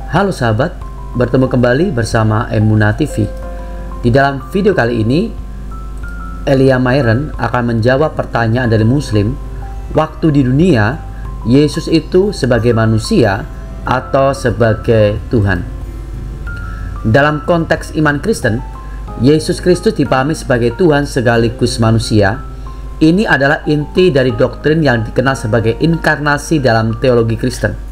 Halo sahabat, bertemu kembali bersama Emuna TV. Di dalam video kali ini, Elia Myron akan menjawab pertanyaan dari Muslim, waktu di dunia, Yesus itu sebagai manusia atau sebagai Tuhan. Dalam konteks iman Kristen, Yesus Kristus dipahami sebagai Tuhan sekaligus manusia. Ini adalah inti dari doktrin yang dikenal sebagai inkarnasi dalam teologi Kristen.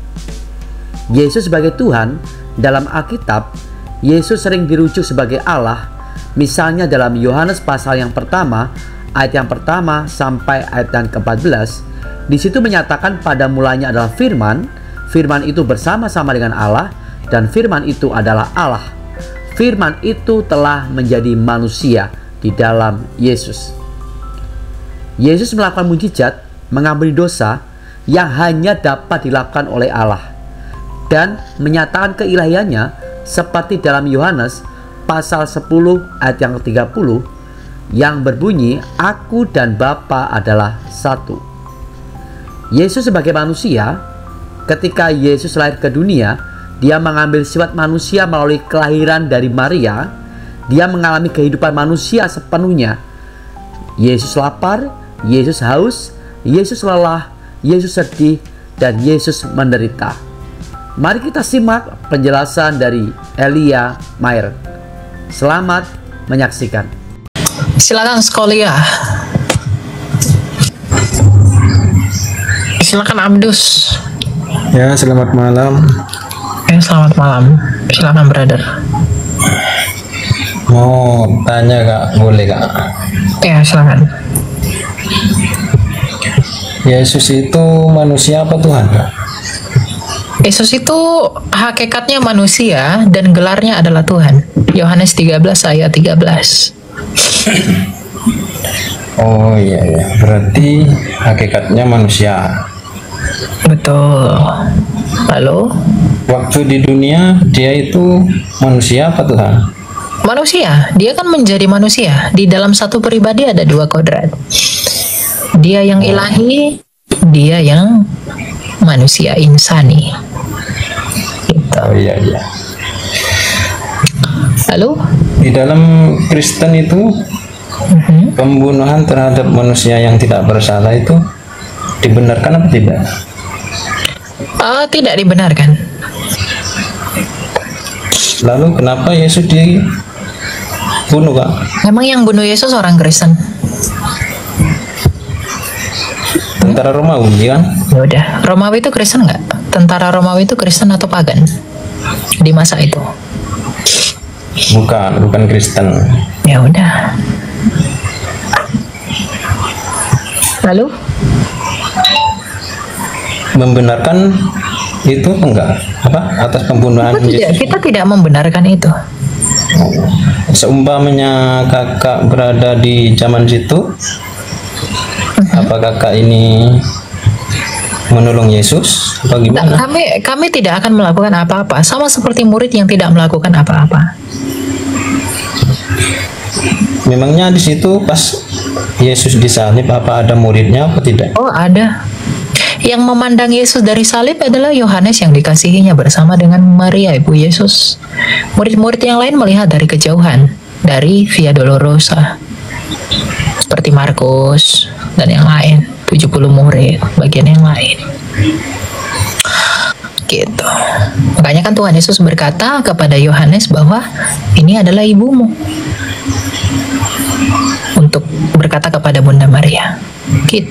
Yesus sebagai Tuhan, dalam Alkitab, Yesus sering dirujuk sebagai Allah, misalnya dalam Yohanes pasal yang pertama, ayat yang pertama sampai ayat yang ke-14. Di situ menyatakan pada mulanya adalah Firman, Firman itu bersama-sama dengan Allah, dan Firman itu adalah Allah. Firman itu telah menjadi manusia di dalam Yesus. Yesus melakukan mujizat, mengampuni dosa yang hanya dapat dilakukan oleh Allah, dan menyatakan keilahiannya seperti dalam Yohanes pasal 10 ayat yang ke-30 yang berbunyi, Aku dan Bapa adalah satu. Yesus sebagai manusia, ketika Yesus lahir ke dunia, dia mengambil sifat manusia melalui kelahiran dari Maria. Dia mengalami kehidupan manusia sepenuhnya. Yesus lapar, Yesus haus, Yesus lelah, Yesus sedih, dan Yesus menderita. Mari kita simak penjelasan dari Elia Myron. Selamat menyaksikan. Silakan Skolia. Silakan Abdus. Ya, selamat malam. Selamat malam. Silakan brother. Mau tanya Kak, boleh Kak? Ya, silakan. Yesus itu manusia apa Tuhan Kak? Yesus itu hakikatnya manusia dan gelarnya adalah Tuhan. Yohanes 13 ayat 13. Oh iya ya, berarti hakikatnya manusia. Betul. Lalu? Waktu di dunia dia itu manusia apa Tuhan? Manusia. Dia kan menjadi manusia. Di dalam satu pribadi ada dua kodrat. Dia yang ilahi, dia yang manusia insani. Gitu. Oh iya iya. Lalu? Di dalam Kristen itu pembunuhan terhadap manusia yang tidak bersalah itu dibenarkan apa tidak? Tidak dibenarkan. Lalu kenapa Yesus dibunuh Kak? Memang yang bunuh Yesus orang Kristen. Tentara Romawi kan? Ya udah, Romawi itu Kristen nggak? Tentara Romawi itu Kristen atau pagan di masa itu? Bukan Kristen. Ya udah. Lalu? Membenarkan itu enggak? Apa atas pembunuhan Yesus? Kita tidak membenarkan itu. Seumpamanya kakak berada di zaman situ, apa kakak ini menolong Yesus? Apa gimana? Kami tidak akan melakukan apa-apa, sama seperti murid yang tidak melakukan apa-apa. Memangnya di situ pas Yesus disalib apa ada muridnya apa tidak? Oh, ada. Yang memandang Yesus dari salib adalah Yohanes yang dikasihinya bersama dengan Maria ibu Yesus. Murid-murid yang lain melihat dari kejauhan, dari Via Dolorosa. Seperti Markus dan yang lain, 70 murid, bagian yang lain. Gitu. Makanya kan Tuhan Yesus berkata kepada Yohanes bahwa ini adalah ibumu. Untuk berkata kepada Bunda Maria. Gitu.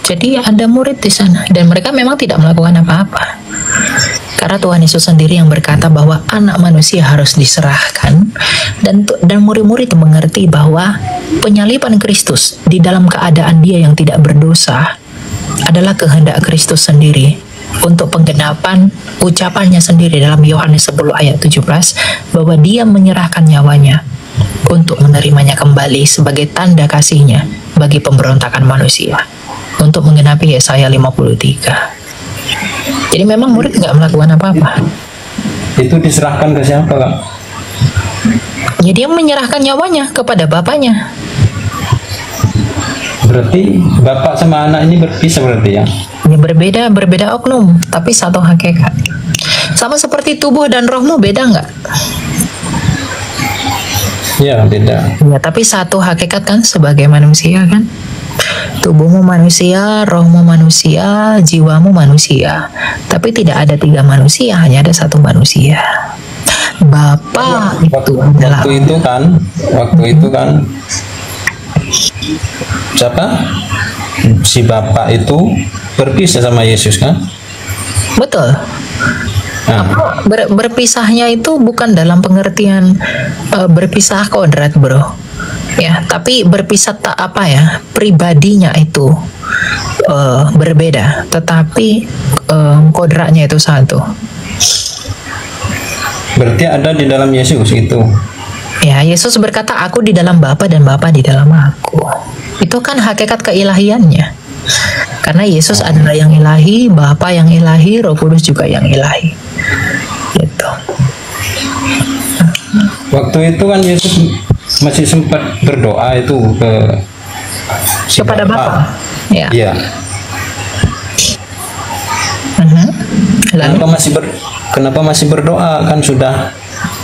Jadi ada murid di sana dan mereka memang tidak melakukan apa-apa. Karena Tuhan Yesus sendiri yang berkata bahwa anak manusia harus diserahkan, dan murid-murid mengerti bahwa penyaliban Kristus di dalam keadaan dia yang tidak berdosa adalah kehendak Kristus sendiri untuk penggenapan ucapannya sendiri dalam Yohanes 10 ayat 17 bahwa dia menyerahkan nyawanya untuk menerimanya kembali sebagai tanda kasihnya bagi pemberontakan manusia, untuk menggenapi Yesaya 53. Jadi memang murid nggak melakukan apa-apa. Itu diserahkan ke siapa Kak? Ya dia menyerahkan nyawanya kepada bapaknya. Berarti bapak sama anak ini berpisah berarti ya? Ya berbeda oknum, tapi satu hakikat. Sama seperti tubuh dan rohmu, beda nggak? Ya, beda. Ya, tapi satu hakikat kan sebagai manusia kan. Tubuhmu manusia, rohmu manusia, jiwamu manusia. Tapi tidak ada tiga manusia, hanya ada satu manusia. Bapa itu adalah waktu itu kan siapa? Si Bapa itu berpisah sama Yesus kan? betul. Nah, Berpisahnya itu bukan dalam pengertian berpisah kodrat, bro. Ya, tapi berpisah tak apa ya, pribadinya itu berbeda, tetapi kodratnya itu satu. berarti ada di dalam Yesus itu. Ya, Yesus berkata, aku di dalam Bapa dan Bapa di dalam aku. Itu kan hakikat keilahiannya. Karena Yesus adalah yang ilahi, Bapa yang ilahi, Roh Kudus juga yang ilahi. Gitu. Waktu itu kan Yesus masih sempat berdoa itu ke si Kepada Bapa. Ya. Iya. Lalu Kenapa masih berdoa, kan sudah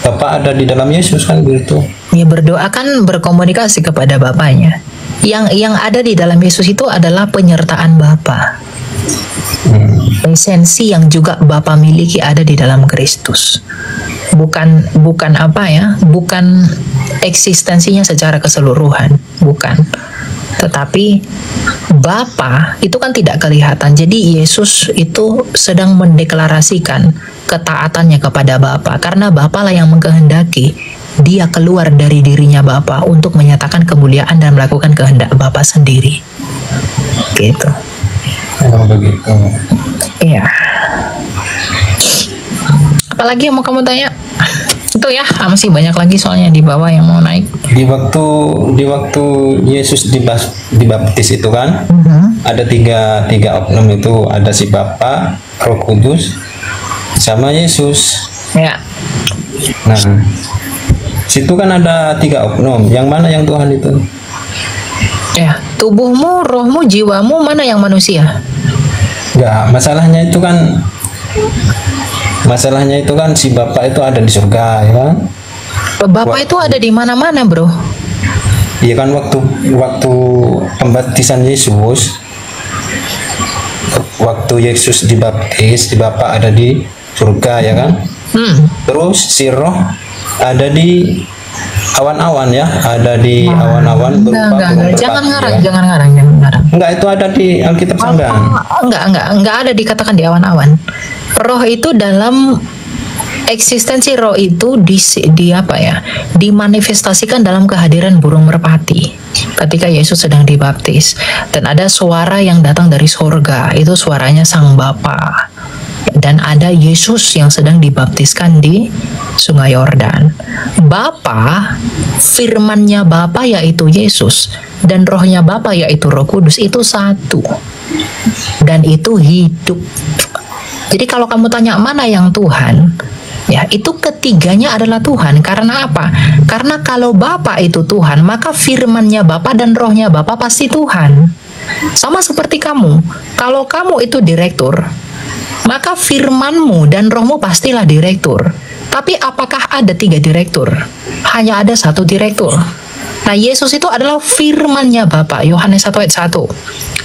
Bapa ada di dalam Yesus kan gitu. ya, berdoa kan berkomunikasi kepada Bapaknya. Yang ada di dalam Yesus itu adalah penyertaan Bapa. Esensi yang juga Bapa miliki ada di dalam Kristus. Bukan apa ya? Bukan eksistensinya secara keseluruhan, bukan. Tetapi Bapa itu kan tidak kelihatan. Jadi Yesus itu sedang mendeklarasikan ketaatannya kepada Bapa, karena Bapa lah yang mengkehendaki dia keluar dari dirinya Bapa untuk menyatakan kemuliaan dan melakukan kehendak Bapa sendiri. Gitu. Oh, begitu. Iya. Apalagi yang mau kamu tanya? Itu ya, masih banyak lagi soalnya di bawah yang mau naik. Di waktu Yesus dibaptis itu kan, ada tiga oknum itu, ada si Bapa, Roh Kudus, sama Yesus. Ya. Nah, situ kan ada tiga oknum. Yang mana yang Tuhan itu? Ya, tubuhmu, rohmu, jiwamu, mana yang manusia? Enggak, masalahnya itu kan si Bapak itu ada di surga, ya kan? Bapak itu ada di mana-mana, bro. Iya kan, waktu pembaptisan Yesus, waktu Yesus dibaptis, di Bapak ada di surga, ya kan? Terus si Roh ada di awan-awan, ya, ada di awan-awan berupa burung Jangan merpati, ngarang, ya. jangan ngarang. Enggak, itu ada di Alkitab Sanggan. Enggak ada dikatakan di awan-awan. Roh itu dalam eksistensi roh itu di apa ya? Dimanifestasikan dalam kehadiran burung merpati ketika Yesus sedang dibaptis, dan ada suara yang datang dari surga, itu suaranya Sang Bapa. Dan ada Yesus yang sedang dibaptiskan di Sungai Yordan. Bapa, firmannya Bapa yaitu Yesus, dan rohnya Bapa yaitu Roh Kudus itu satu. Dan itu hidup. Jadi kalau kamu tanya mana yang Tuhan, ya itu ketiganya adalah Tuhan. Karena apa? Karena kalau Bapa itu Tuhan, maka firmannya Bapa dan rohnya Bapa pasti Tuhan. Sama seperti kamu. Kalau kamu itu direktur, maka firmanmu dan rohmu pastilah direktur. Tapi apakah ada 3 direktur? Hanya ada 1 direktur. Nah, Yesus itu adalah firmannya Bapa, Yohanes 1 ayat 1.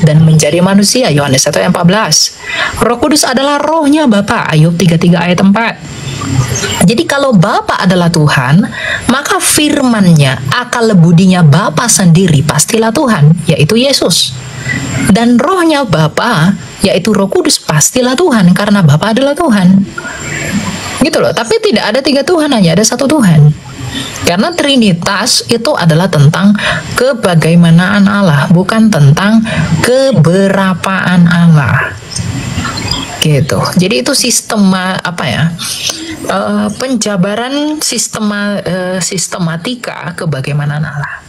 Dan menjadi manusia, Yohanes 1 ayat 14. Roh Kudus adalah rohnya Bapa, Ayub 33 ayat 4. Jadi kalau Bapa adalah Tuhan, maka firmannya, akal budinya Bapa sendiri pastilah Tuhan, yaitu Yesus. Dan rohnya Bapa, yaitu Roh Kudus, pastilah Tuhan, karena Bapa adalah Tuhan. Gitu loh. Tapi tidak ada 3 Tuhan, hanya ada 1 Tuhan. Karena Trinitas itu adalah tentang kebagaimanaan Allah, bukan tentang keberapaan Allah. Gitu. Jadi itu sistema apa ya? Penjabaran sistematika kebagaimanaan Allah.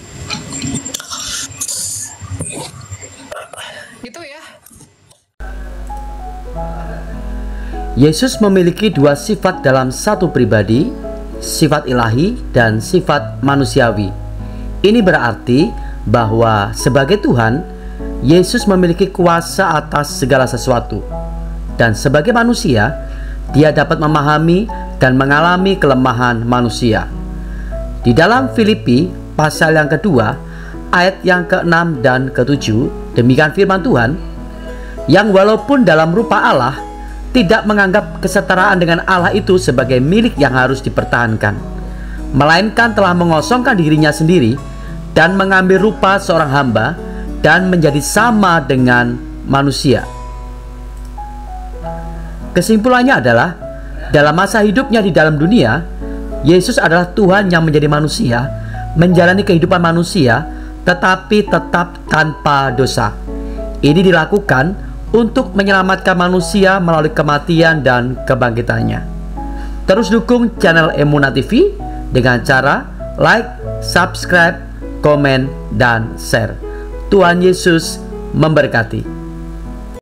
Gitu ya. Yesus memiliki 2 sifat dalam satu pribadi, sifat ilahi dan sifat manusiawi. Ini berarti bahwa sebagai Tuhan, Yesus memiliki kuasa atas segala sesuatu. Dan sebagai manusia, Dia dapat memahami dan mengalami kelemahan manusia. Di dalam Filipi pasal yang kedua, ayat yang ke-6 dan ke-7, demikian firman Tuhan, yang walaupun dalam rupa Allah, tidak menganggap kesetaraan dengan Allah itu sebagai milik yang harus dipertahankan, melainkan telah mengosongkan dirinya sendiri dan mengambil rupa seorang hamba dan menjadi sama dengan manusia. Kesimpulannya adalah, dalam masa hidupnya di dalam dunia, Yesus adalah Tuhan yang menjadi manusia, menjalani kehidupan manusia, tetapi tetap tanpa dosa. Ini dilakukan untuk menyelamatkan manusia melalui kematian dan kebangkitannya. Terus dukung channel Emuna TV dengan cara like, subscribe, komen, dan share. Tuhan Yesus memberkati.